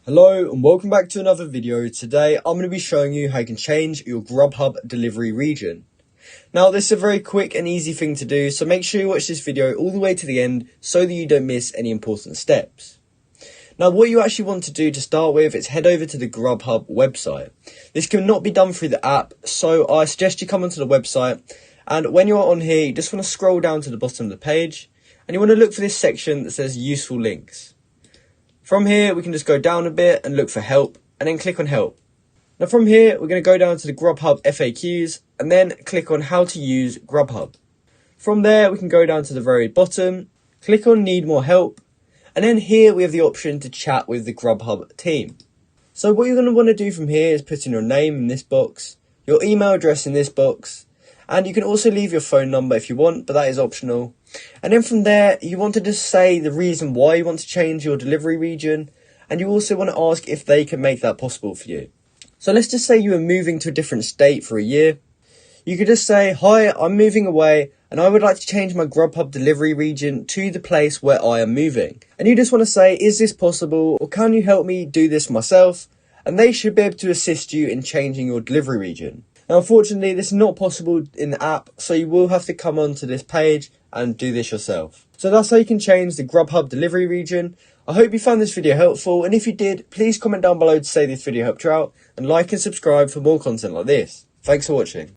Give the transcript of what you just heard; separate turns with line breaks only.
Hello and welcome back to another video. Today I'm going to be showing you how you can change your Grubhub delivery region. Now this is a very quick and easy thing to do, so make sure you watch this video all the way to the end so that you don't miss any important steps. Now what you actually want to do to start with is head over to the Grubhub website. This cannot be done through the app, so I suggest you come onto the website, and when you're on here you just want to scroll down to the bottom of the page and you want to look for this section that says useful links. From here, we can just go down a bit and look for help and then click on help. Now from here, we're going to go down to the Grubhub FAQs and then click on how to use Grubhub. From there, we can go down to the very bottom, click on need more help, and then here we have the option to chat with the Grubhub team. So what you're going to want to do from here is put in your name in this box, your email address in this box, and you can also leave your phone number if you want, but that is optional. And then from there, you want to just say the reason why you want to change your delivery region, and you also want to ask if they can make that possible for you. So let's just say you are moving to a different state for a year. You could just say, hi, I'm moving away and I would like to change my Grubhub delivery region to the place where I am moving. And you just want to say, is this possible, or can you help me do this myself? And they should be able to assist you in changing your delivery region. Now unfortunately, this is not possible in the app, so you will have to come onto this page and do this yourself. So that's how you can change the Grubhub delivery region. I hope you found this video helpful, and if you did, please comment down below to say this video helped you out, and like and subscribe for more content like this. Thanks for watching.